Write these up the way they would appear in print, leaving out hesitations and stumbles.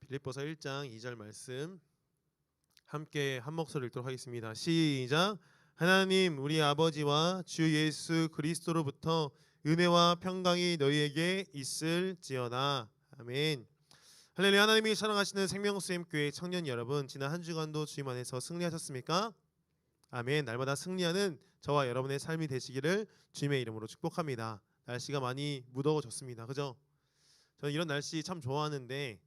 빌립보서 1장 2절 말씀 함께 한 목소리 읽도록 하겠습니다. 시작. 하나님 우리 아버지와 주 예수 그리스도로부터 은혜와 평강이 너희에게 있을지어다. 아멘. 할렐루야. 하나님이 사랑하시는 생명수엠교회 청년 여러분, 지난 한 주간도 주님 안에서 승리하셨습니까? 아멘. 날마다 승리하는 저와 여러분의 삶이 되시기를 주님의 이름으로 축복합니다. 날씨가 많이 무더워졌습니다. 그죠? 저는 이런 날씨 참 좋아하는데,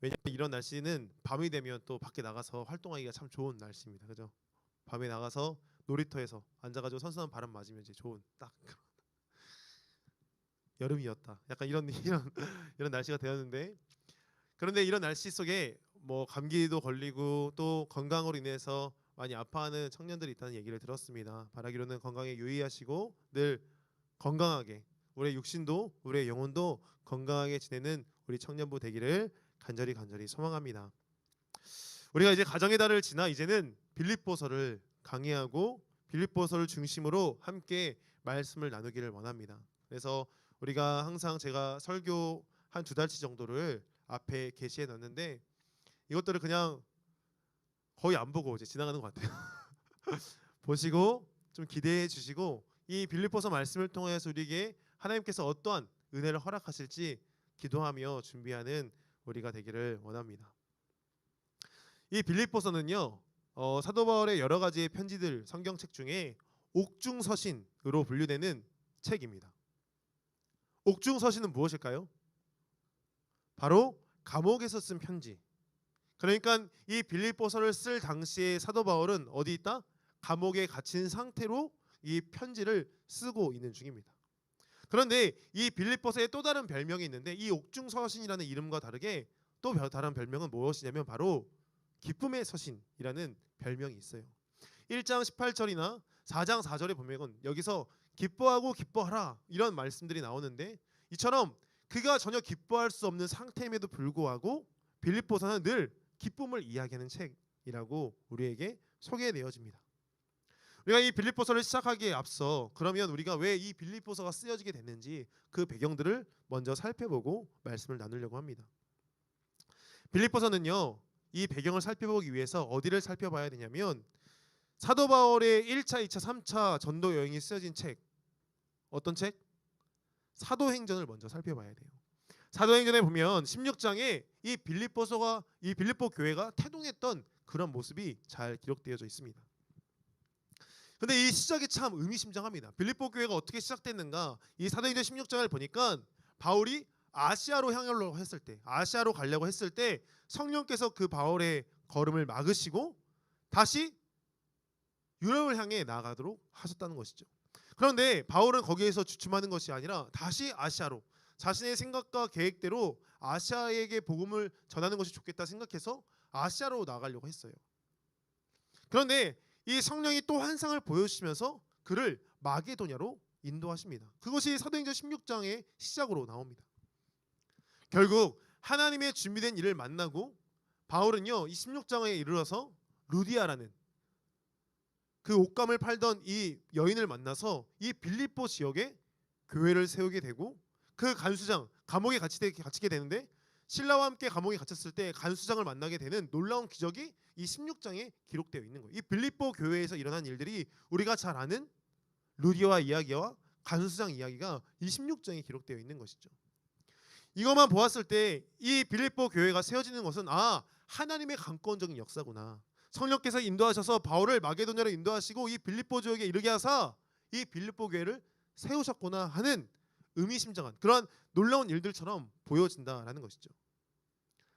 왜냐면 이런 날씨는 밤이 되면 또 밖에 나가서 활동하기가 참 좋은 날씨입니다. 그죠? 밤에 나가서 놀이터에서 앉아가지고 선선한 바람 맞으면 이제 좋은 딱 여름이었다. 약간 이런 날씨가 되었는데, 그런데 이런 날씨 속에 뭐 감기도 걸리고 또 건강으로 인해서 많이 아파하는 청년들이 있다는 얘기를 들었습니다. 바라기로는 건강에 유의하시고 늘 건강하게 우리의 육신도 우리의 영혼도 건강하게 지내는 우리 청년부 되기를 간절히 소망합니다. 우리가 이제 가정의 달을 지나 이제는 빌립보서를 강의하고 빌립보서를 중심으로 함께 말씀을 나누기를 원합니다. 그래서 우리가 항상 제가 설교 한 2달치 정도를 앞에 게시해 놨는데 이것들을 그냥 거의 안 보고 이제 지나가는 것 같아요. 보시고 좀 기대해 주시고 이 빌립보서 말씀을 통해서 우리에게 하나님께서 어떠한 은혜를 허락하실지 기도하며 준비하는 우리가 되기를 원합니다. 이 빌립보서는요, 사도 바울의 여러 가지의 편지들 성경책 중에 옥중서신으로 분류되는 책입니다. 옥중서신은 무엇일까요? 바로 감옥에서 쓴 편지. 그러니까 이 빌립보서를 쓸 당시에 사도 바울은 어디 있다? 감옥에 갇힌 상태로 이 편지를 쓰고 있는 중입니다. 그런데 이 빌립보서의 또 다른 별명이 있는데 이 옥중서신이라는 이름과 다르게 또 다른 별명은 무엇이냐면 바로 기쁨의 서신이라는 별명이 있어요. 1장 18절이나 4장 4절에 보면 여기서 기뻐하고 기뻐하라 이런 말씀들이 나오는데 이처럼 그가 전혀 기뻐할 수 없는 상태임에도 불구하고 빌립보서는 늘 기쁨을 이야기하는 책이라고 우리에게 소개되어집니다. 우리가 이 빌립보서를 시작하기에 앞서 그러면 우리가 왜 이 빌립보서가 쓰여지게 됐는지 그 배경들을 먼저 살펴보고 말씀을 나누려고 합니다. 빌립보서는요, 이 배경을 살펴보기 위해서 어디를 살펴봐야 되냐면 사도 바울의 1차, 2차, 3차 전도 여행이 쓰여진 책, 어떤 책? 사도행전을 먼저 살펴봐야 돼요. 사도행전에 보면 16장에 이 빌립보 교회가 태동했던 그런 모습이 잘 기록되어져 있습니다. 근데 이 시작이 참 의미심장합니다. 빌립보 교회가 어떻게 시작됐는가? 이 사도행전 16장을 보니까 바울이 아시아로 가려고 했을 때 성령께서 그 바울의 걸음을 막으시고 다시 유럽을 향해 나아가도록 하셨다는 것이죠. 그런데 바울은 거기에서 주춤하는 것이 아니라 다시 아시아로 자신의 생각과 계획대로 아시아에게 복음을 전하는 것이 좋겠다 생각해서 아시아로 나가려고 했어요. 그런데 이 성령이 또 환상을 보여주시면서 그를 마게도냐로 인도하십니다. 그것이 사도행전 16장의 시작으로 나옵니다. 결국 하나님의 준비된 일을 만나고 바울은요, 이 16장에 이르러서 루디아라는 그 옷감을 팔던 이 여인을 만나서 이 빌립보 지역에 교회를 세우게 되고 그 간수장, 감옥에 갇히게 되는데 신라와 함께 감옥에 갇혔을 때 간수장을 만나게 되는 놀라운 기적이 이 16장에 기록되어 있는 거예요. 이 빌립보 교회에서 일어난 일들이 우리가 잘 아는 루디아 이야기와 간수장 이야기가 이 16장에 기록되어 있는 것이죠. 이것만 보았을 때 이 빌립보 교회가 세워지는 것은 하나님의 강권적인 역사구나. 성령께서 인도하셔서 바울을 마게도냐로 인도하시고 이 빌립보 지역에 이르게 하사 이 빌립보 교회를 세우셨구나 하는 의미심장한 그러한 놀라운 일들처럼 보여진다라는 것이죠.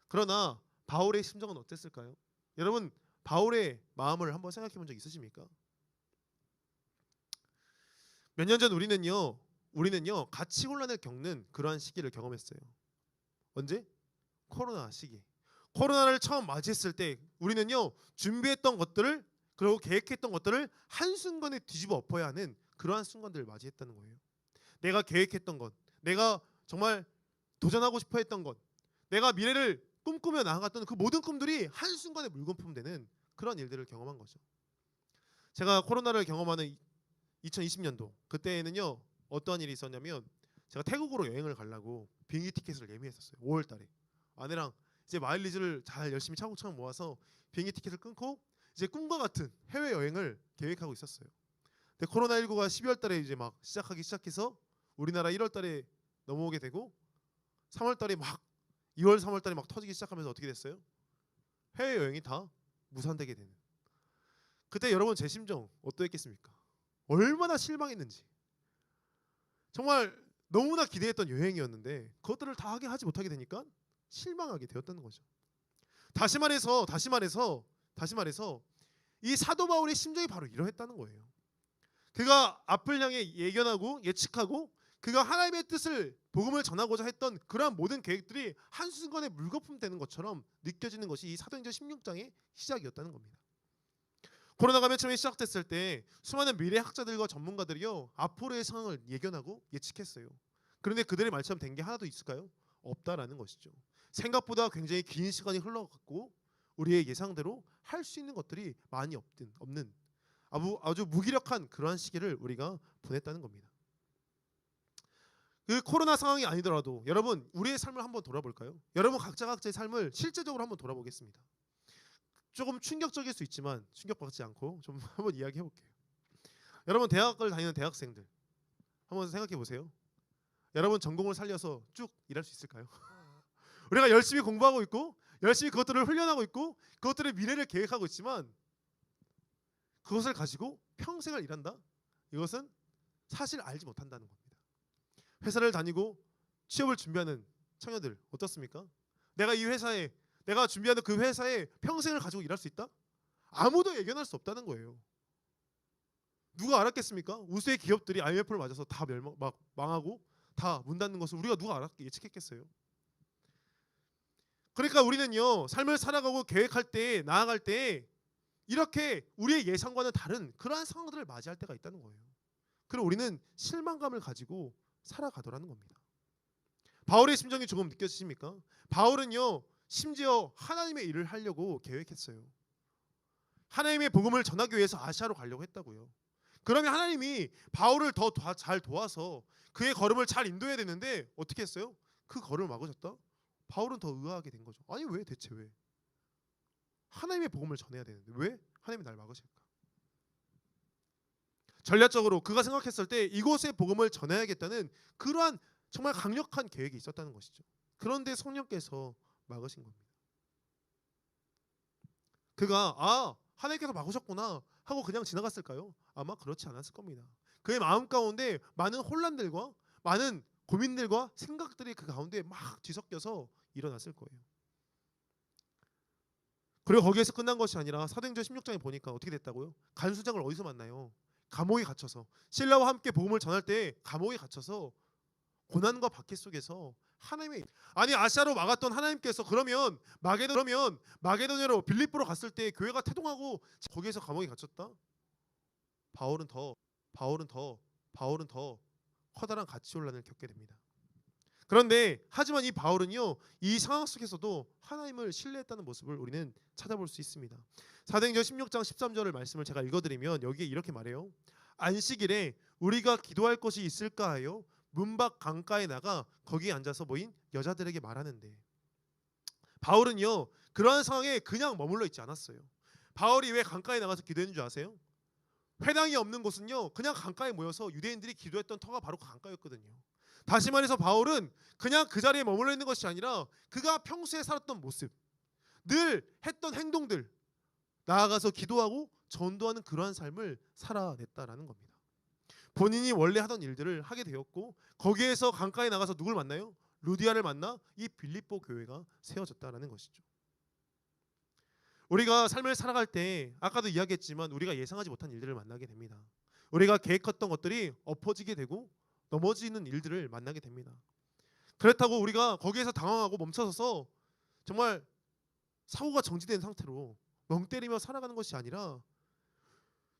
그러나 바울의 심정은 어땠을까요? 여러분, 바울의 마음을 한번 생각해 본 적 있으십니까? 몇 년 전 우리는요 가치 혼란을 겪는 그러한 시기를 경험했어요. 언제? 코로나 시기. 코로나를 처음 맞이했을 때 우리는요 준비했던 것들을 그리고 계획했던 것들을 한순간에 뒤집어 엎어야 하는 그러한 순간들을 맞이했다는 거예요. 내가 계획했던 것, 내가 정말 도전하고 싶어 했던 것, 내가 미래를 꿈꾸며 나아갔던 그 모든 꿈들이 한순간에 물거품되는 그런 일들을 경험한 거죠. 제가 코로나를 경험하는 2020년도 그때에는요 어떠한 일이 있었냐면 제가 태국으로 여행을 가려고 비행기 티켓을 예매했었어요. 5월 달에 아내랑 이제 마일리지를 잘 열심히 차곡차곡 모아서 비행기 티켓을 끊고 이제 꿈과 같은 해외 여행을 계획하고 있었어요. 근데 코로나19가 12월 달에 이제 막 시작해서 우리나라 1월 달에 넘어오게 되고 3월 달에 막 2월 3월 달에 막 터지기 시작하면서 어떻게 됐어요? 해외 여행이 다 무산되게 되는. 그때 여러분 제 심정 어떠했겠습니까? 얼마나 실망했는지. 정말 너무나 기대했던 여행이었는데 그것들을 다 하지 못하게 되니까 실망하게 되었다는 거죠. 다시 말해서 이 사도 바울의 심정이 바로 이러했다는 거예요. 그가 앞을 향해 예견하고 예측하고 그가 하나님의 뜻을 복음을 전하고자 했던 그러한 모든 계획들이 한순간에 물거품 되는 것처럼 느껴지는 것이 이 사도행전 16장의 시작이었다는 겁니다. 코로나가 맨 처음에 시작됐을 때 수많은 미래학자들과 전문가들이요 앞으로의 상황을 예견하고 예측했어요. 그런데 그들의 말처럼 된 게 하나도 있을까요? 없다라는 것이죠. 생각보다 굉장히 긴 시간이 흘러갔고 우리의 예상대로 할 수 있는 것들이 많이 없는 아주 무기력한 그러한 시기를 우리가 보냈다는 겁니다. 그 코로나 상황이 아니더라도 여러분 우리의 삶을 한번 돌아볼까요? 여러분 각자의 삶을 실제적으로 한번 돌아보겠습니다. 조금 충격적일 수 있지만 충격받지 않고 좀 한번 이야기해 볼게요. 여러분 대학을 다니는 대학생들 한번 생각해 보세요. 여러분 전공을 살려서 쭉 일할 수 있을까요? 우리가 열심히 공부하고 있고 열심히 그것들을 훈련하고 있고 그것들의 미래를 계획하고 있지만 그것을 가지고 평생을 일한다? 이것은 사실 알지 못한다는 겁니다. 회사를 다니고 취업을 준비하는 청년들 어떻습니까? 내가 준비하는 그 회사에 평생을 가지고 일할 수 있다? 아무도 예견할 수 없다는 거예요. 누가 알았겠습니까? 우수의 기업들이 IMF를 맞아서 다 망하고 다 문 닫는 것을 우리가 누가 예측했겠어요? 그러니까 우리는요 삶을 살아가고 계획할 때 나아갈 때 이렇게 우리의 예상과는 다른 그러한 상황들을 맞이할 때가 있다는 거예요. 그럼 우리는 실망감을 가지고 살아가더라는 겁니다. 바울의 심정이 조금 느껴지십니까? 바울은요 심지어 하나님의 일을 하려고 계획했어요. 하나님의 복음을 전하기 위해서 아시아로 가려고 했다고요. 그러면 하나님이 바울을 더 잘 도와서 그의 걸음을 잘 인도해야 되는데 어떻게 했어요? 그 걸음을 막으셨다? 바울은 더 의아하게 된 거죠. 아니 왜 대체 왜? 하나님의 복음을 전해야 되는데 왜 하나님이 날 막으실까? 전략적으로 그가 생각했을 때 이곳의 복음을 전해야겠다는 그러한 정말 강력한 계획이 있었다는 것이죠. 그런데 성령께서 막으신 겁니다. 그가 하나님께서 막으셨구나 하고 그냥 지나갔을까요? 아마 그렇지 않았을 겁니다. 그의 마음 가운데 많은 혼란들과 많은 고민들과 생각들이 그 가운데 막 뒤섞여서 일어났을 거예요. 그리고 거기에서 끝난 것이 아니라 사도행전 16장에 보니까 어떻게 됐다고요? 간수장을 어디서 만나요? 감옥에 갇혀서 신라와 함께 복음을 전할 때 감옥에 갇혀서 고난과 박해 속에서 하나님의 아시아로 막았던 하나님께서 그러면 마게도냐로 빌립보로 갔을 때 교회가 태동하고 거기에서 감옥에 갇혔다? 바울은 더 커다란 가치혼란을 겪게 됩니다. 그런데 하지만 이 바울은요 이 상황 속에서도 하나님을 신뢰했다는 모습을 우리는 찾아볼 수 있습니다. 사도행전 16장 13절을 말씀을 제가 읽어드리면 여기에 이렇게 말해요. 안식일에 우리가 기도할 것이 있을까 하여 문 밖 강가에 나가 거기에 앉아서 모인 여자들에게 말하는데 바울은요 그러한 상황에 그냥 머물러 있지 않았어요. 바울이 왜 강가에 나가서 기도했는 줄 아세요? 회당이 없는 곳은요 그냥 강가에 모여서 유대인들이 기도했던 터가 바로 강가였거든요. 다시 말해서 바울은 그냥 그 자리에 머물러 있는 것이 아니라 그가 평소에 살았던 모습, 늘 했던 행동들, 나아가서 기도하고 전도하는 그러한 삶을 살아냈다라는 겁니다. 본인이 원래 하던 일들을 하게 되었고 거기에서 강가에 나가서 누굴 만나요? 루디아를 만나 이 빌립보 교회가 세워졌다라는 것이죠. 우리가 삶을 살아갈 때 아까도 이야기했지만 우리가 예상하지 못한 일들을 만나게 됩니다. 우리가 계획했던 것들이 엎어지게 되고 넘어지는 일들을 만나게 됩니다. 그렇다고 우리가 거기에서 당황하고 멈춰서서 정말 사고가 정지된 상태로 멍 때리며 살아가는 것이 아니라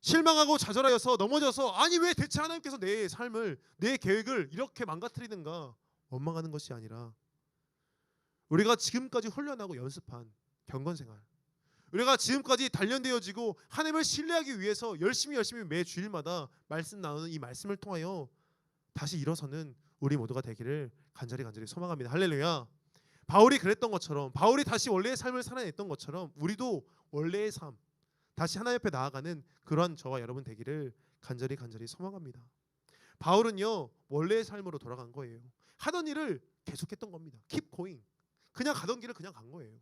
실망하고 좌절하여서 넘어져서 아니 왜 대체 하나님께서 내 삶을 내 계획을 이렇게 망가뜨리는가 원망하는 것이 아니라 우리가 지금까지 훈련하고 연습한 경건생활, 우리가 지금까지 단련되어지고 하나님을 신뢰하기 위해서 열심히 매 주일마다 말씀 나누는 이 말씀을 통하여 다시 일어서는 우리 모두가 되기를 간절히 소망합니다. 할렐루야. 바울이 그랬던 것처럼, 바울이 다시 원래의 삶을 살아냈던 것처럼 우리도 원래의 삶, 다시 하나님 옆에 나아가는 그러한 저와 여러분 되기를 간절히 소망합니다. 바울은요 원래의 삶으로 돌아간 거예요. 하던 일을 계속했던 겁니다. Keep going. 그냥 가던 길을 그냥 간 거예요.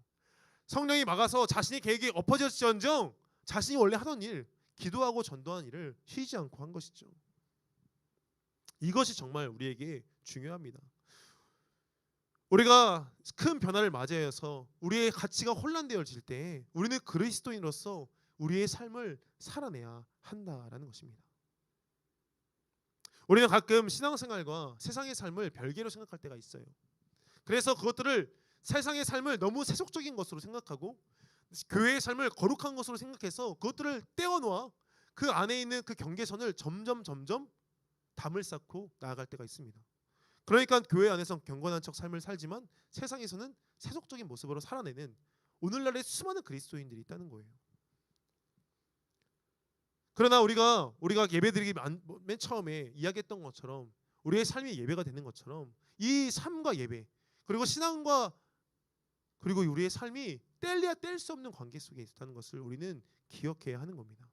성령이 막아서 자신의 계획이 엎어졌을지언정 자신이 원래 하던 일, 기도하고 전도한 일을 쉬지 않고 한 것이죠. 이것이 정말 우리에게 중요합니다. 우리가 큰 변화를 맞이해서 우리의 가치가 혼란되어질 때 우리는 그리스도인으로서 우리의 삶을 살아내야 한다라는 것입니다. 우리는 가끔 신앙생활과 세상의 삶을 별개로 생각할 때가 있어요. 그래서 그것들을 세상의 삶을 너무 세속적인 것으로 생각하고 교회의 삶을 거룩한 것으로 생각해서 그것들을 떼어놓아 그 안에 있는 그 경계선을 점점 담을 쌓고 나아갈 때가 있습니다. 그러니까 교회 안에서 경건한 척 삶을 살지만 세상에서는 세속적인 모습으로 살아내는 오늘날의 수많은 그리스도인들이 있다는 거예요. 그러나 우리가 예배드리기 맨 처음에 이야기했던 것처럼 우리의 삶이 예배가 되는 것처럼 이 삶과 예배 그리고 신앙과 그리고 우리의 삶이 뗄래야 뗄 수 없는 관계 속에 있다는 것을 우리는 기억해야 하는 겁니다.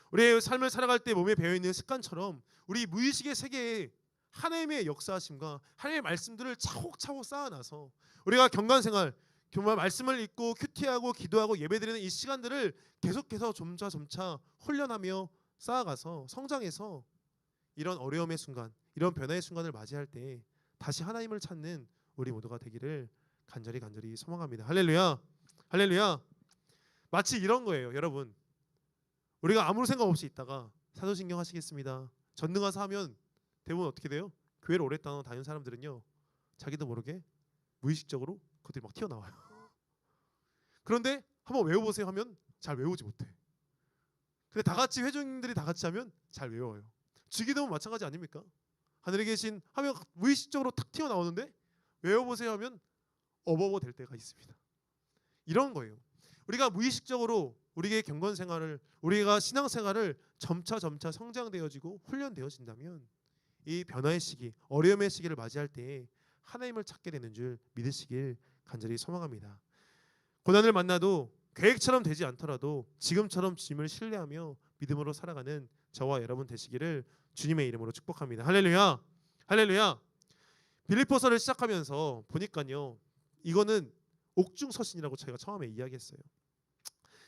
우리의 삶을 살아갈 때 몸에 배어있는 습관처럼 우리 무의식의 세계에 하나님의 역사하심과 하나님의 말씀들을 차곡차곡 쌓아놔서 우리가 경건생활 정말 말씀을 읽고 큐티하고 기도하고 예배드리는 이 시간들을 계속해서 점차 훈련하며 쌓아가서 성장해서 이런 어려움의 순간, 이런 변화의 순간을 맞이할 때 다시 하나님을 찾는 우리 모두가 되기를 간절히 소망합니다. 할렐루야. 할렐루야. 마치 이런 거예요, 여러분. 우리가 아무 생각 없이 있다가 사도신경 하시겠습니다. 전능하사 하면 대부분 어떻게 돼요? 교회를 오래 다니는 사람들은요, 자기도 모르게 무의식적으로 그들이 막 튀어나와요. 그런데 한번 외워보세요 하면 잘 외우지 못해. 근데 다 같이 회중들이 다 같이 하면 잘 외워요. 주기도면 마찬가지 아닙니까? 하늘에 계신 하면 무의식적으로 탁 튀어나오는데 외워보세요 하면 어버버 될 때가 있습니다. 이런 거예요. 우리가 무의식적으로 우리의 경건 생활을, 우리가 신앙 생활을 점차 성장되어지고 훈련되어진다면 이 변화의 시기, 어려움의 시기를 맞이할 때 하나님을 찾게 되는 줄 믿으시길 간절히 소망합니다. 고난을 만나도 계획처럼 되지 않더라도 지금처럼 주님을 신뢰하며 믿음으로 살아가는 저와 여러분 되시기를 주님의 이름으로 축복합니다. 할렐루야. 할렐루야. 빌립보서를 시작하면서 보니까요, 이거는 옥중서신이라고 저희가 처음에 이야기했어요.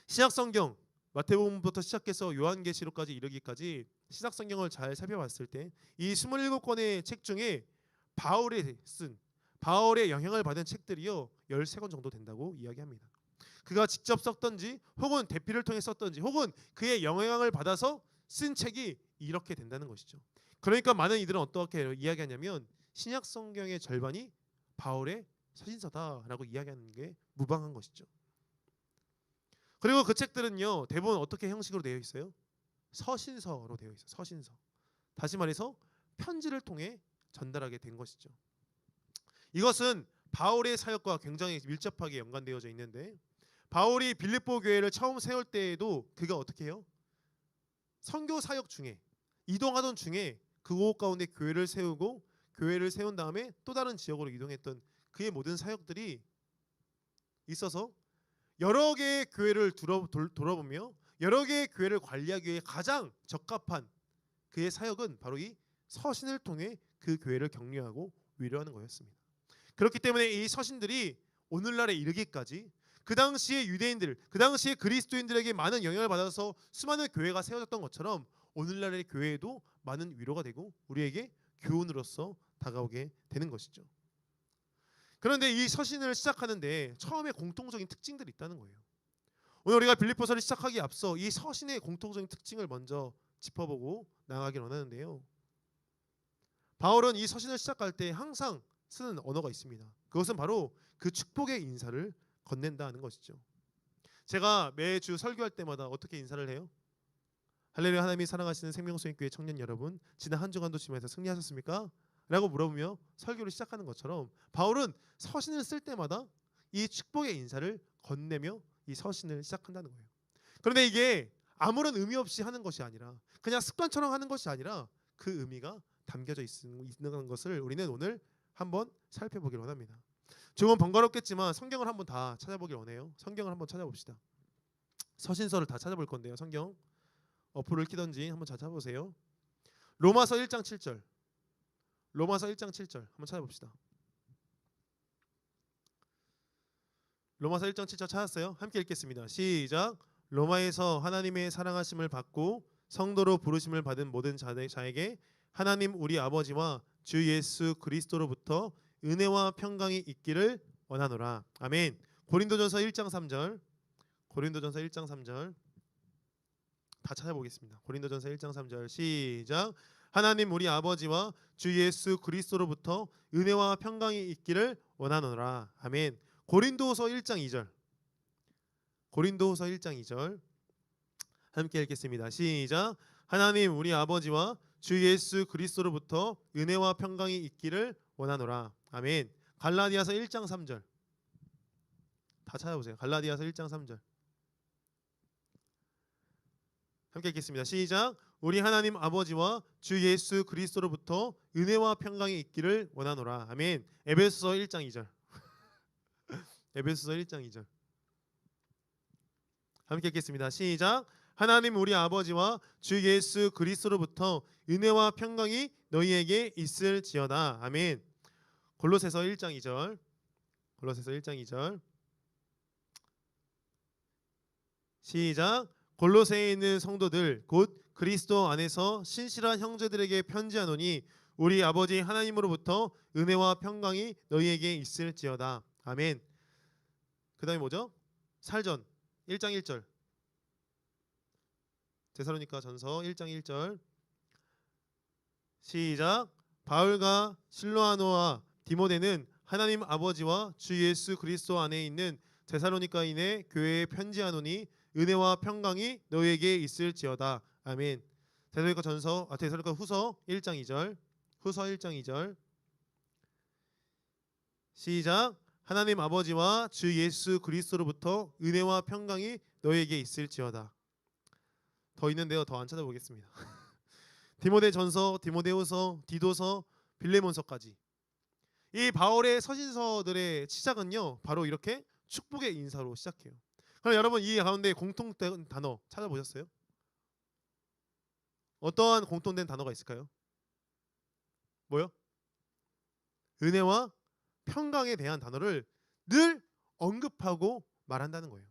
신약성경 마태복음부터 시작해서 요한계시록까지 이르기까지 신약성경을 잘 살펴봤을 때 이 27권의 책 중에 바울의 영향을 받은 책들이요 13권 정도 된다고 이야기합니다. 그가 직접 썼던지 혹은 대피를 통해 썼던지 혹은 그의 영향을 받아서 쓴 책이 이렇게 된다는 것이죠. 그러니까 많은 이들은 어떻게 이야기하냐면 신약성경의 절반이 바울의 서신서다라고 이야기하는 게 무방한 것이죠. 그리고 그 책들은요 대부분 어떻게 형식으로 되어 있어요? 서신서로 되어 있어요. 서신서. 다시 말해서 편지를 통해 전달하게 된 것이죠. 이것은 바울의 사역과 굉장히 밀접하게 연관되어져 있는데 바울이 빌립보 교회를 처음 세울 때에도 그가 어떻게 해요? 선교 사역 중에 이동하던 중에 그곳 가운데 교회를 세우고 교회를 세운 다음에 또 다른 지역으로 이동했던 그의 모든 사역들이 있어서 여러 개의 교회를 돌아보며 여러 개의 교회를 관리하기 위해 가장 적합한 그의 사역은 바로 이 서신을 통해 그 교회를 격려하고 위로하는 거였습니다. 그렇기 때문에 이 서신들이 오늘날에 이르기까지 그 당시의 유대인들, 그 당시의 그리스도인들에게 많은 영향을 받아서 수많은 교회가 세워졌던 것처럼 오늘날의 교회에도 많은 위로가 되고 우리에게 교훈으로서 다가오게 되는 것이죠. 그런데 이 서신을 시작하는데 처음에 공통적인 특징들이 있다는 거예요. 오늘 우리가 빌립보서를 시작하기에 앞서 이 서신의 공통적인 특징을 먼저 짚어보고 나가길 원하는데요. 바울은 이 서신을 시작할 때 항상 쓰는 언어가 있습니다. 그것은 바로 그 축복의 인사를 건넨다는 것이죠. 제가 매주 설교할 때마다 어떻게 인사를 해요? 할렐루야. 하나님이 사랑하시는 생명수행교회 청년 여러분, 지난 한 주간도 주님에서 승리하셨습니까? 라고 물어보며 설교를 시작하는 것처럼 바울은 서신을 쓸 때마다 이 축복의 인사를 건네며 이 서신을 시작한다는 거예요. 그런데 이게 아무런 의미 없이 하는 것이 아니라 그냥 습관처럼 하는 것이 아니라 그 의미가 담겨져 있는 것을 우리는 오늘 한번 살펴보길 원합니다. 조금 번거롭겠지만 성경을 한번 다 찾아보길 원해요. 성경을 한번 찾아봅시다. 서신서를 다 찾아볼 건데요. 성경 어플을 키던지 한번 찾아보세요. 로마서 1장 7절. 로마서 1장 7절 한번 찾아봅시다. 로마서 1장 7절 찾았어요? 함께 읽겠습니다. 시작. 로마에서 하나님의 사랑하심을 받고 성도로 부르심을 받은 모든 자에게 하나님 우리 아버지와 주 예수 그리스도로부터 은혜와 평강이 있기를 원하노라. 아멘. 고린도전서 1장 3절. 고린도전서 1장 3절 다 찾아보겠습니다. 고린도전서 1장 3절 시작. 하나님 우리 아버지와 주 예수 그리스도로부터 은혜와 평강이 있기를 원하노라. 아멘. 고린도후서 1장 2절. 고린도후서 1장 2절 함께 읽겠습니다. 시작. 하나님 우리 아버지와 주 예수 그리스도로부터 은혜와 평강이 있기를 원하노라. 아멘. 갈라디아서 1장 3절 다 찾아보세요. 갈라디아서 1장 3절 함께 읽겠습니다. 시작. 우리 하나님 아버지와 주 예수 그리스도로부터 은혜와 평강이 있기를 원하노라. 아멘. 에베소서 1장 2절 에베소서 1장 2절 함께 읽겠습니다. 시작. 하나님 우리 아버지와 주 예수 그리스도로부터 은혜와 평강이 너희에게 있을지어다. 아멘. 골로새서 1장 2절 골로새서 1장 2절 시작. 골로새에 있는 성도들 곧 그리스도 안에서 신실한 형제들에게 편지하노니 우리 아버지 하나님으로부터 은혜와 평강이 너희에게 있을지어다. 아멘. 그 다음에 뭐죠? 살전 1장 1절 데살로니가 전서 1장 1절 시작. 바울과 실로아노와 디모데는 하나님 아버지와 주 예수 그리스도 안에 있는 데살로니가인의 교회에 편지하노니 은혜와 평강이 너희에게 있을지어다. 아멘. 데살로니가 후서 1장 2절 후서 1장 2절 시작. 하나님 아버지와 주 예수 그리스도로부터 은혜와 평강이 너희에게 있을지어다. 더 있는데요. 더 안 찾아보겠습니다. 디모데전서, 디모데후서, 디도서, 빌레몬서까지 이 바울의 서신서들의 시작은요 바로 이렇게 축복의 인사로 시작해요. 그럼 여러분 이 가운데 공통된 단어 찾아보셨어요? 어떠한 공통된 단어가 있을까요? 뭐요? 은혜와 평강에 대한 단어를 늘 언급하고 말한다는 거예요.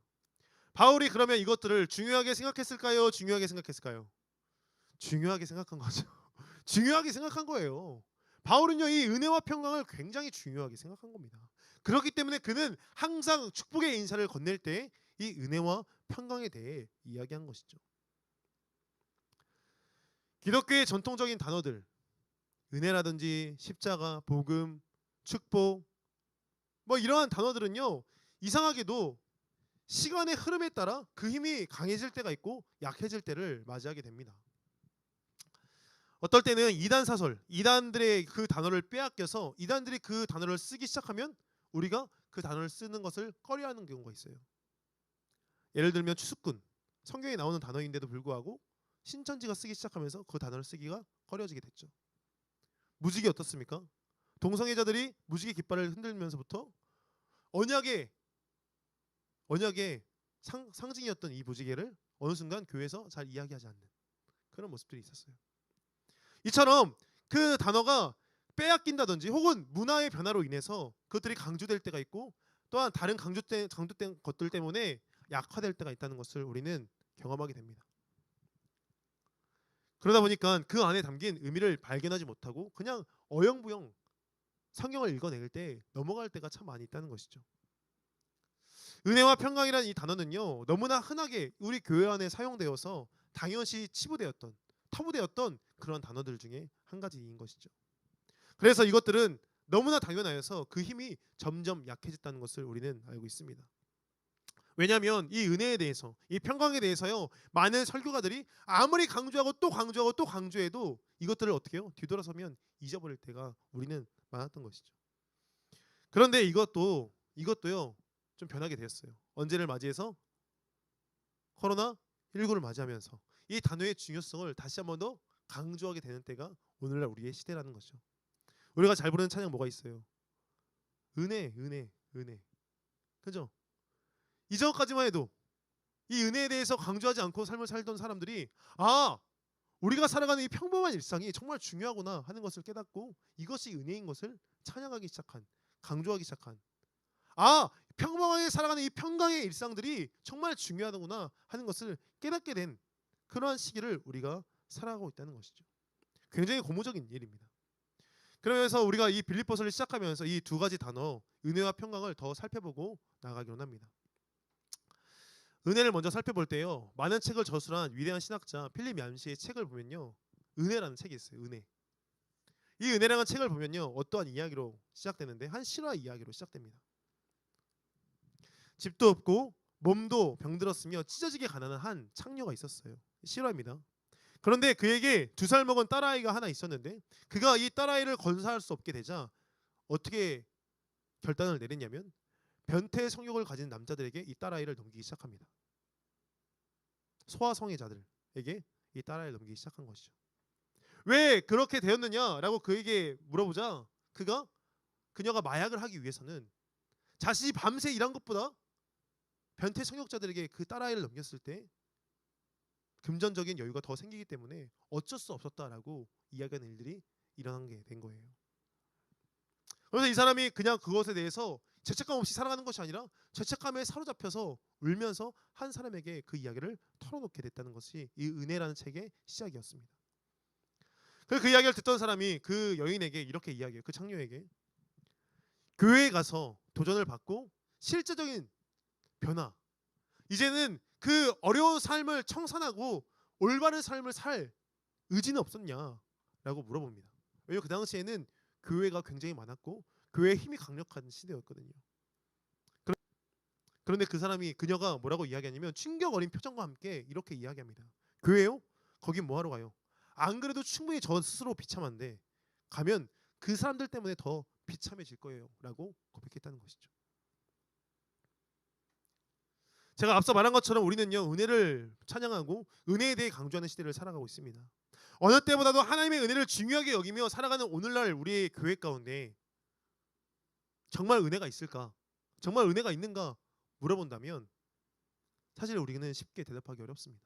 바울이 그러면 이것들을 중요하게 생각했을까요? 중요하게 생각했을까요? 중요하게 생각한 거죠. 중요하게 생각한 거예요. 바울은요 이 은혜와 평강을 굉장히 중요하게 생각한 겁니다. 그렇기 때문에 그는 항상 축복의 인사를 건넬 때 이 은혜와 평강에 대해 이야기한 것이죠. 기독교의 전통적인 단어들 은혜라든지 십자가, 복음, 축복 뭐 이러한 단어들은요 이상하게도 시간의 흐름에 따라 그 힘이 강해질 때가 있고 약해질 때를 맞이하게 됩니다. 어떨 때는 이단 사설, 이단들의 그 단어를 빼앗겨서 이단들이 그 단어를 쓰기 시작하면 우리가 그 단어를 쓰는 것을 꺼려하는 경우가 있어요. 예를 들면 추수꾼, 성경에 나오는 단어인데도 불구하고 신천지가 쓰기 시작하면서 그 단어를 쓰기가 꺼려지게 됐죠. 무지개 어떻습니까? 동성애자들이 무지개 깃발을 흔들면서부터 언약의 상징이었던 이 무지개를 어느 순간 교회에서 잘 이야기하지 않는 그런 모습들이 있었어요. 이처럼 그 단어가 빼앗긴다든지 혹은 문화의 변화로 인해서 그것들이 강조될 때가 있고 또한 다른 강조된 것들 때문에 약화될 때가 있다는 것을 우리는 경험하게 됩니다. 그러다 보니까 그 안에 담긴 의미를 발견하지 못하고 그냥 어영부영 성경을 읽어낼 때 넘어갈 때가 참 많이 있다는 것이죠. 은혜와 평강이라는 이 단어는요 너무나 흔하게 우리 교회 안에 사용되어서 당연시 치부되었던 타부되었던 그런 단어들 중에 한 가지인 것이죠. 그래서 이것들은 너무나 당연하여서 그 힘이 점점 약해졌다는 것을 우리는 알고 있습니다. 왜냐하면 이 은혜에 대해서 이 평강에 대해서요 많은 설교가들이 아무리 강조하고 또 강조하고 또 강조해도 이것들을 어떻게 해요? 뒤돌아서면 잊어버릴 때가 우리는 많았던 것이죠. 그런데 이것도요 좀 변하게 되었어요. 언제를 맞이해서 코로나19를 맞이하면서 이 단어의 중요성을 다시 한 번 더 강조하게 되는 때가 오늘날 우리의 시대라는 거죠. 우리가 잘 부르는 찬양 뭐가 있어요? 은혜, 은혜. 은혜. 그죠? 이전까지만 해도 이 은혜에 대해서 강조하지 않고 삶을 살던 사람들이 우리가 살아가는 이 평범한 일상이 정말 중요하구나 하는 것을 깨닫고 이것이 은혜인 것을 찬양하기 시작한, 강조하기 시작한, 평범하게 살아가는 이 평강의 일상들이 정말 중요하구나 하는 것을 깨닫게 된 그러한 시기를 우리가 살아가고 있다는 것이죠. 굉장히 고무적인 일입니다. 그러면서 우리가 이 빌립보서를 시작하면서 이 두 가지 단어 은혜와 평강을 더 살펴보고 나가기로 합니다. 은혜를 먼저 살펴볼 때요, 많은 책을 저술한 위대한 신학자 필립 얀시의 책을 보면요, 은혜라는 책이 있어요. 은혜. 이 은혜라는 책을 보면요, 어떠한 이야기로 시작되는데 한 실화 이야기로 시작됩니다. 집도 없고 몸도 병들었으며 찢어지게 가난한 한 창녀가 있었어요. 실화입니다. 그런데 그에게 2살 먹은 딸아이가 하나 있었는데 그가 이 딸아이를 건사할 수 없게 되자 어떻게 결단을 내렸냐면 변태 성욕을 가진 남자들에게 이 딸아이를 넘기기 시작합니다. 소아성애자들에게 이 딸아이를 넘기기 시작한 것이죠. 왜 그렇게 되었느냐라고 그에게 물어보자 그녀가 마약을 하기 위해서는 자신이 밤새 일한 것보다 변태 성욕자들에게 그 딸아이를 넘겼을 때 금전적인 여유가 더 생기기 때문에 어쩔 수 없었다라고 이야기하는 일들이 일어난 게 된 거예요. 그래서 이 사람이 그냥 그것에 대해서 죄책감 없이 살아가는 것이 아니라 죄책감에 사로잡혀서 울면서 한 사람에게 그 이야기를 털어놓게 됐다는 것이 이 은혜라는 책의 시작이었습니다. 그 이야기를 듣던 사람이 그 여인에게 이렇게 이야기해요. 그 창녀에게 교회에 가서 도전을 받고 실제적인 변화, 이제는 그 어려운 삶을 청산하고 올바른 삶을 살 의지는 없었냐라고 물어봅니다. 왜냐하면 그 당시에는 교회가 굉장히 많았고 교회의 힘이 강력한 시대였거든요. 그런데 그녀가 뭐라고 이야기하냐면 충격 어린 표정과 함께 이렇게 이야기합니다. 교회요? 거긴 뭐하러 가요? 안 그래도 충분히 저 스스로 비참한데 가면 그 사람들 때문에 더 비참해질 거예요 라고 고백했다는 것이죠. 제가 앞서 말한 것처럼 우리는요, 은혜를 찬양하고 은혜에 대해 강조하는 시대를 살아가고 있습니다. 어느 때보다도 하나님의 은혜를 중요하게 여기며 살아가는 오늘날 우리의 교회 가운데 정말 은혜가 있을까? 정말 은혜가 있는가 물어본다면 사실 우리는 쉽게 대답하기 어렵습니다.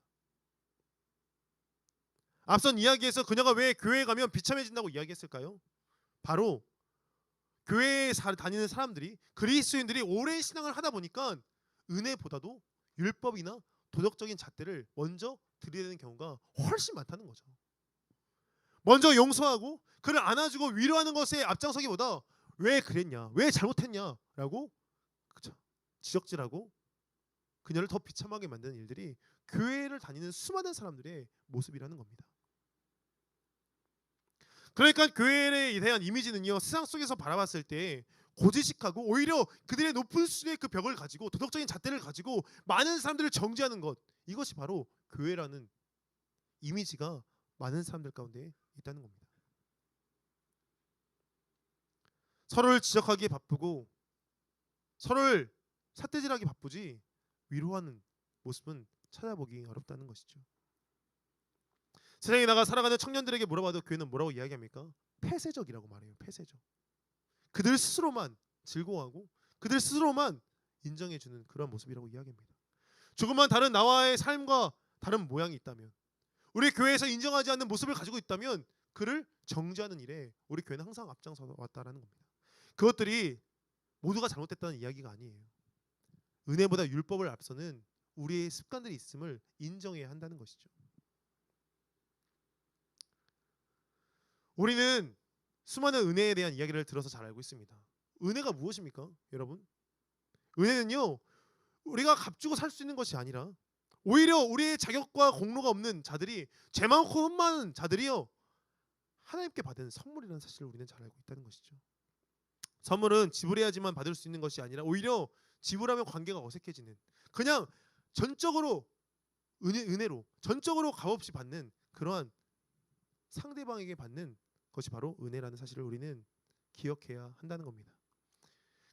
앞선 이야기에서 그녀가 왜 교회에 가면 비참해진다고 이야기했을까요? 바로 교회에 다니는 사람들이, 그리스도인들이 오랜 신앙을 하다 보니까 은혜보다도 율법이나 도덕적인 잣대를 먼저 드려야 되는 경우가 훨씬 많다는 거죠. 먼저 용서하고 그를 안아주고 위로하는 것에 앞장서기보다 왜 그랬냐, 왜 잘못했냐라고 지적질하고 그녀를 더 비참하게 만드는 일들이 교회를 다니는 수많은 사람들의 모습이라는 겁니다. 그러니까 교회에 대한 이미지는요, 세상 속에서 바라봤을 때 고지식하고 오히려 그들의 높은 수준의 그 벽을 가지고 도덕적인 잣대를 가지고 많은 사람들을 정죄하는 것, 이것이 바로 교회라는 이미지가 많은 사람들 가운데 있다는 겁니다. 서로를 지적하기에 바쁘고 서로를 삿대질하기 바쁘지 위로하는 모습은 찾아보기 어렵다는 것이죠. 세상에 나가 살아가는 청년들에게 물어봐도 교회는 뭐라고 이야기합니까? 폐쇄적이라고 말해요. 폐쇄적. 그들 스스로만 즐거워하고 그들 스스로만 인정해주는 그런 모습이라고 이야기합니다. 조금만 다른 나와의 삶과 다른 모양이 있다면, 우리 교회에서 인정하지 않는 모습을 가지고 있다면 그를 정죄하는 일에 우리 교회는 항상 앞장서 왔다라는 겁니다. 그것들이 모두가 잘못됐다는 이야기가 아니에요. 은혜보다 율법을 앞서는 우리의 습관들이 있음을 인정해야 한다는 것이죠. 우리는 수많은 은혜에 대한 이야기를 들어서 잘 알고 있습니다. 은혜가 무엇입니까, 여러분? 은혜는요, 우리가 값주고 살 수 있는 것이 아니라 오히려 우리의 자격과 공로가 없는 자들이, 죄 많고 흠 많은 자들이요, 하나님께 받은 선물이라는 사실을 우리는 잘 알고 있다는 것이죠. 선물은 지불해야지만 받을 수 있는 것이 아니라 오히려 지불하면 관계가 어색해지는, 그냥 전적으로 은혜로 전적으로 값없이 받는 그러한 상대방에게 받는 것이 바로 은혜라는 사실을 우리는 기억해야 한다는 겁니다.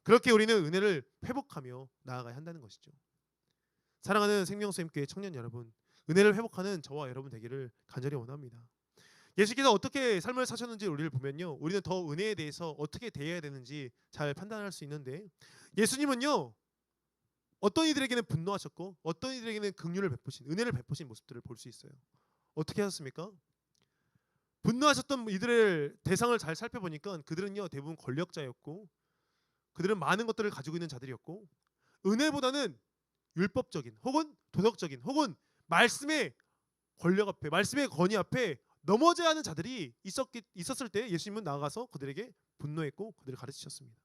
그렇게 우리는 은혜를 회복하며 나아가야 한다는 것이죠. 사랑하는 생명수님교회 청년 여러분, 은혜를 회복하는 저와 여러분 되기를 간절히 원합니다. 예수께서 어떻게 삶을 사셨는지 우리를 보면요, 우리는 더 은혜에 대해서 어떻게 대해야 되는지 잘 판단할 수 있는데, 예수님은요 어떤 이들에게는 분노하셨고 어떤 이들에게는 긍휼을 베푸신, 은혜를 베푸신 모습들을 볼 수 있어요. 어떻게 하셨습니까? 분노하셨던 이들의 대상을 잘 살펴보니까 그들은요 대부분 권력자였고, 그들은 많은 것들을 가지고 있는 자들이었고, 은혜보다는 율법적인 혹은 도덕적인 혹은 말씀의 권력 앞에, 말씀의 권위 앞에 넘어져야 하는 자들이 있었을 때 예수님은 나아가서 그들에게 분노했고 그들을 가르치셨습니다.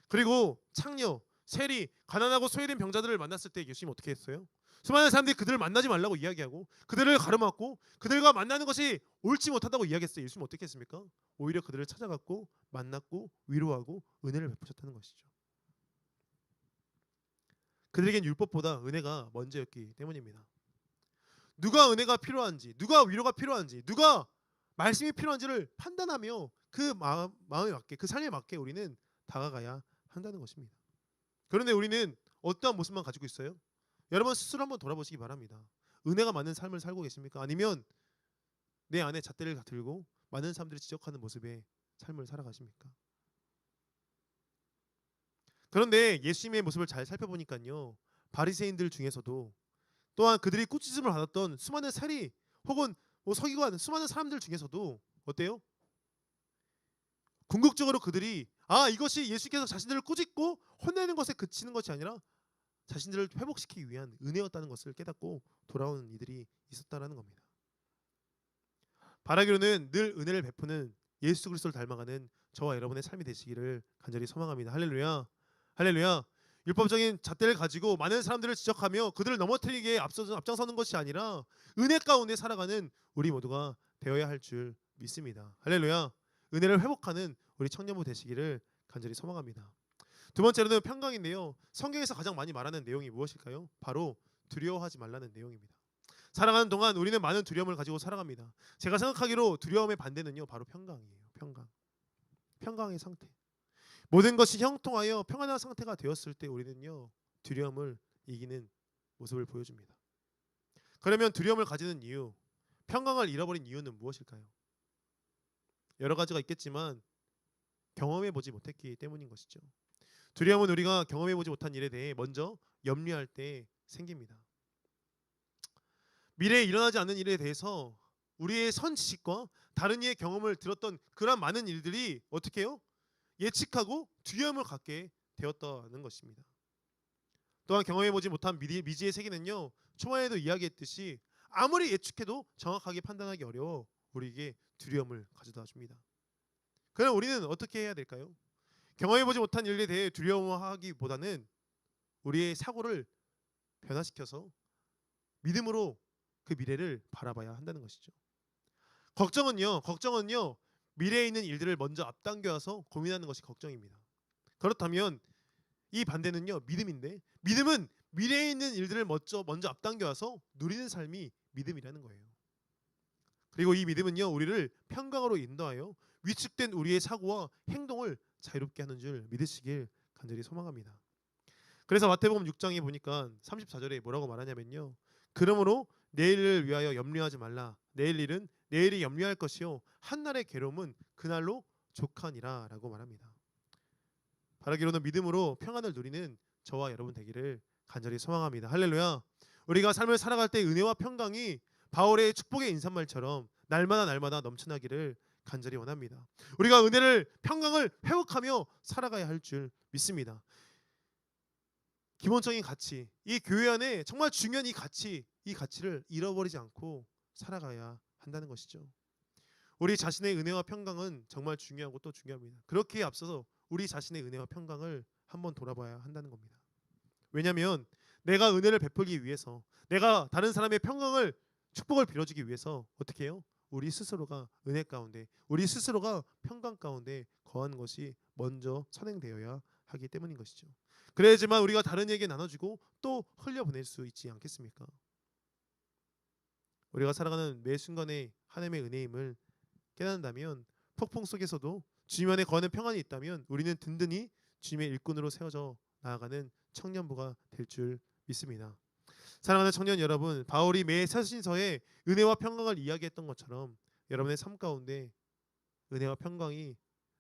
그리고 창녀, 세리, 가난하고 소외된 병자들을 만났을 때 예수님은 어떻게 했어요? 수많은 사람들이 그들을 만나지 말라고 이야기하고 그들을 가로막고 그들과 만나는 것이 옳지 못하다고 이야기했어요. 예수님은 어떻게 했습니까? 오히려 그들을 찾아갔고 만났고 위로하고 은혜를 베푸셨다는 것이죠. 그들에겐 율법보다 은혜가 먼저였기 때문입니다. 누가 은혜가 필요한지, 누가 위로가 필요한지, 누가 말씀이 필요한지를 판단하며 그 마음에 맞게, 그 삶에 맞게 우리는 다가가야 한다는 것입니다. 그런데 우리는 어떠한 모습만 가지고 있어요? 여러분 스스로 한번 돌아보시기 바랍니다. 은혜가 많은 삶을 살고 계십니까? 아니면 내 안에 잣대를 들고 많은 사람들이 지적하는 모습의 삶을 살아가십니까? 그런데 예수님의 모습을 잘 살펴보니까요, 바리새인들 중에서도 또한 그들이 꾸짖음을 받았던 수많은 세리 혹은 서기관, 수많은 사람들 중에서도 어때요? 궁극적으로 그들이 이것이 예수께서 자신들을 꾸짖고 혼내는 것에 그치는 것이 아니라 자신들을 회복시키기 위한 은혜였다는 것을 깨닫고 돌아오는 이들이 있었다라는 겁니다. 바라기로는 늘 은혜를 베푸는 예수 그리스도를 닮아가는 저와 여러분의 삶이 되시기를 간절히 소망합니다. 할렐루야. 할렐루야. 율법적인 잣대를 가지고 많은 사람들을 지적하며 그들을 넘어뜨리기에 앞장서는 것이 아니라 은혜 가운데 살아가는 우리 모두가 되어야 할 줄 믿습니다. 할렐루야. 은혜를 회복하는 우리 청년부 되시기를 간절히 소망합니다. 두 번째로는 평강인데요. 성경에서 가장 많이 말하는 내용이 무엇일까요? 바로 두려워하지 말라는 내용입니다. 살아가는 동안 우리는 많은 두려움을 가지고 살아갑니다. 제가 생각하기로 두려움의 반대는요, 바로 평강이에요. 평강. 평강의 상태. 모든 것이 형통하여 평안한 상태가 되었을 때 우리는요 두려움을 이기는 모습을 보여줍니다. 그러면 두려움을 가지는 이유, 평강을 잃어버린 이유는 무엇일까요? 여러 가지가 있겠지만 경험해 보지 못했기 때문인 것이죠. 두려움은 우리가 경험해 보지 못한 일에 대해 먼저 염려할 때 생깁니다. 미래에 일어나지 않는 일에 대해서 우리의 선 지식과 다른 이의 경험을 들었던 그런 많은 일들이 어떻게 해요? 예측하고 두려움을 갖게 되었다는 것입니다. 또한 경험해보지 못한 미지의 세계는요, 초반에도 이야기했듯이 아무리 예측해도 정확하게 판단하기 어려워 우리에게 두려움을 가져다 줍니다. 그럼 우리는 어떻게 해야 될까요? 경험해보지 못한 일에 대해 두려워하기보다는 우리의 사고를 변화시켜서 믿음으로 그 미래를 바라봐야 한다는 것이죠. 걱정은요 미래에 있는 일들을 먼저 앞당겨서 고민하는 것이 걱정입니다. 그렇다면 이 반대는요 믿음인데, 믿음은 미래에 있는 일들을 먼저 앞당겨서 누리는 삶이 믿음이라는 거예요. 그리고 이 믿음은요 우리를 평강으로 인도하여 위축된 우리의 사고와 행동을 자유롭게 하는 줄 믿으시길 간절히 소망합니다. 그래서 마태복음 6장에 보니까 34절에 뭐라고 말하냐면요, 그러므로 내일을 위하여 염려하지 말라. 내일 일은 내일이 염려할 것이요 한날의 괴로움은 그날로 족하니라 라고 말합니다. 바라기로는 믿음으로 평안을 누리는 저와 여러분 되기를 간절히 소망합니다. 할렐루야. 우리가 삶을 살아갈 때 은혜와 평강이 바울의 축복의 인사말처럼 날마다 넘쳐나기를 간절히 원합니다. 우리가 은혜를, 평강을 회복하며 살아가야 할 줄 믿습니다. 기본적인 가치, 이 교회 안에 정말 중요한 이 가치를 잃어버리지 않고 살아가야 한다는 것이죠. 우리 자신의 은혜와 평강은 정말 중요하고 또 중요합니다. 그렇기에 앞서서 우리 자신의 은혜와 평강을 한번 돌아봐야 한다는 겁니다. 왜냐하면 내가 은혜를 베풀기 위해서, 내가 다른 사람의 평강을, 축복을 빌어주기 위해서 어떻게 해요? 우리 스스로가 은혜 가운데, 우리 스스로가 평강 가운데 거하는 것이 먼저 선행되어야 하기 때문인 것이죠. 그래야지만 우리가 다른 이에게 나눠주고 또 흘려보낼 수 있지 않겠습니까? 우리가 살아가는 매 순간에 하나님의 은혜임을 깨닫는다면, 폭풍 속에서도 주님 안에 거하는 평안이 있다면 우리는 든든히 주님의 일꾼으로 세워져 나아가는 청년부가 될 줄 믿습니다. 사랑하는 청년 여러분, 바울이 매 서신서에 은혜와 평강을 이야기했던 것처럼 여러분의 삶 가운데 은혜와 평강이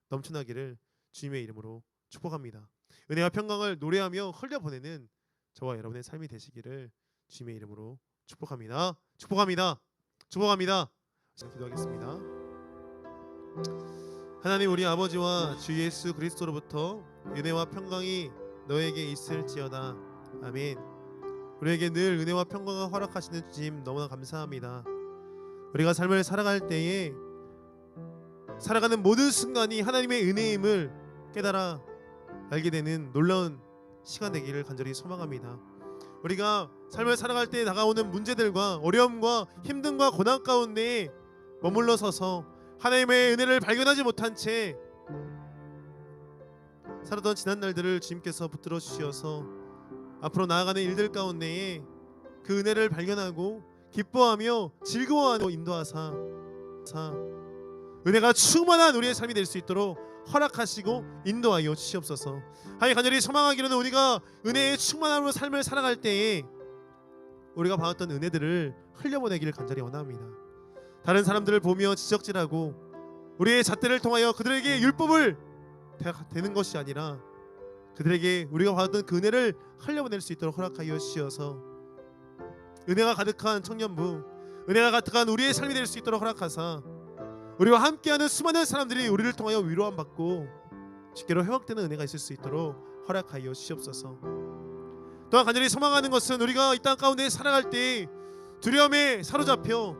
넘쳐나기를 주님의 이름으로 축복합니다. 은혜와 평강을 노래하며 흘려보내는 저와 여러분의 삶이 되시기를 주님의 이름으로 축복합니다. 축복합니다. 축복합니다. 자, 기도하겠습니다. 하나님, 우리 아버지와 주 예수 그리스도로부터 은혜와 평강이 너에게 있을지어다. 아멘. 우리에게 늘 은혜와 평강을 허락하시는 주님 너무나 감사합니다. 우리가 삶을 살아갈 때에 살아가는 모든 순간이 하나님의 은혜임을 깨달아 알게 되는 놀라운 시간 되기를 간절히 소망합니다. 우리가 삶을 살아갈 때 다가오는 문제들과 어려움과 힘듦과 고난 가운데 머물러 서서 하나님의 은혜를 발견하지 못한 채 살았던 지난 날들을 주님께서 붙들어 주시어서 앞으로 나아가는 일들 가운데에 그 은혜를 발견하고 기뻐하며 즐거워하며 인도하사 은혜가 충만한 우리의 삶이 될 수 있도록 허락하시고 인도하여 주시옵소서. 하나님, 간절히 소망하기로는 우리가 은혜의 충만함으로 삶을 살아갈 때에 우리가 받았던 은혜들을 흘려보내기를 간절히 원합니다. 다른 사람들을 보며 지적질하고 우리의 잣대를 통하여 그들에게 율법을 되는 것이 아니라 그들에게 우리가 받았던 그 은혜를 흘려보낼 수 있도록 허락하여 주시어서 은혜가 가득한 청년부, 은혜가 가득한 우리의 삶이 될 수 있도록 허락하사 우리와 함께하는 수많은 사람들이 우리를 통하여 위로함 받고 쉽게로 회복되는 은혜가 있을 수 있도록 허락하여 주시옵소서. 또한 간절히 소망하는 것은 우리가 이 땅 가운데 살아갈 때 두려움에 사로잡혀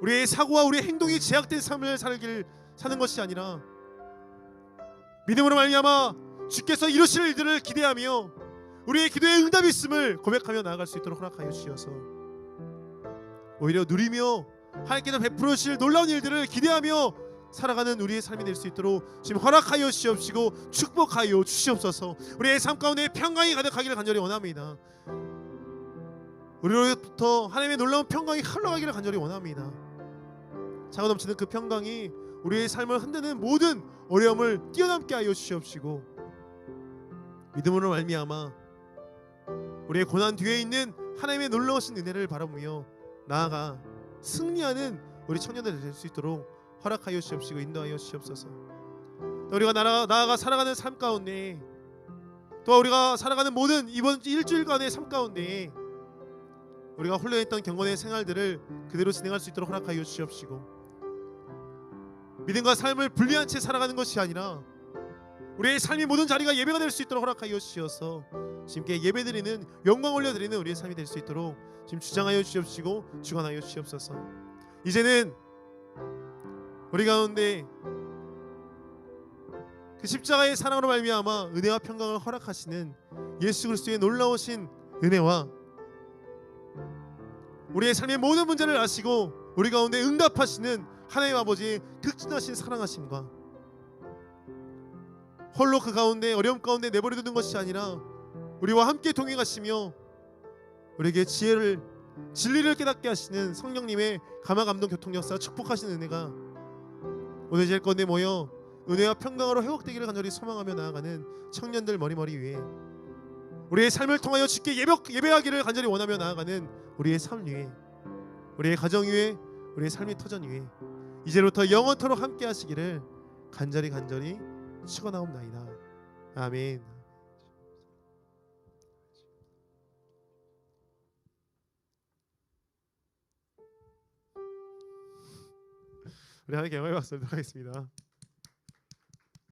우리의 사고와 우리의 행동이 제약된 삶을 사는 것이 아니라 믿음으로 말미암아 주께서 이루실 일들을 기대하며 우리의 기도에 응답이 있음을 고백하며 나아갈 수 있도록 허락하여 주시어서 오히려 누리며 하나님께서 베풀어 주실 놀라운 일들을 기대하며 살아가는 우리의 삶이 될 수 있도록 지금 허락하여 주시옵시고 축복하여 주시옵소서. 우리의 삶 가운데 평강이 가득하기를 간절히 원합니다. 우리로부터 하나님의 놀라운 평강이 흘러가기를 간절히 원합니다. 차가 넘치는 그 평강이 우리의 삶을 흔드는 모든 어려움을 뛰어넘게 하여 주시옵시고 믿음으로 말미암아 우리의 고난 뒤에 있는 하나님의 놀라우신 은혜를 바라보며 나아가 승리하는 우리 청년들 될 수 있도록 허락하여 주시옵시고 인도하여 주시옵소서. 또 우리가 나아가 살아가는 삶 가운데 또 우리가 살아가는 모든 이번 일주일간의 삶 가운데 우리가 훈련했던 경건의 생활들을 그대로 진행할 수 있도록 허락하여 주시옵시고 믿음과 삶을 분리한 채 살아가는 것이 아니라 우리의 삶의 모든 자리가 예배가 될 수 있도록 허락하여 주시어서 주님께 예배드리는 영광 올려드리는 우리의 삶이 될 수 있도록 지금 주장하여 주시옵시고 주관하여 주시옵소서. 이제는 우리 가운데 그 십자가의 사랑으로 말미암아 은혜와 평강을 허락하시는 예수 그리스도의 놀라우신 은혜와 우리의 삶의 모든 문제를 아시고 우리 가운데 응답하시는 하나님 아버지의 극진하신 사랑하심과 홀로 그 가운데 어려움 가운데 내버려두는 것이 아니라 우리와 함께 동행하시며 우리에게 지혜를 진리를 깨닫게 하시는 성령님의 감화 감동 교통 역사 축복하시는 은혜가 오늘 제일 건데 모여 은혜와 평강으로 회복되기를 간절히 소망하며 나아가는 청년들 머리머리 위에 우리의 삶을 통하여 주께 예배하기를 간절히 원하며 나아가는 우리의 삶 위에 우리의 가정 위에 우리의 삶의 터전 위에 이제부터 영원토록 함께 하시기를 간절히 축원하옵나이다. 아멘. 우리 하나님께 영광을 받도록 하겠습니다.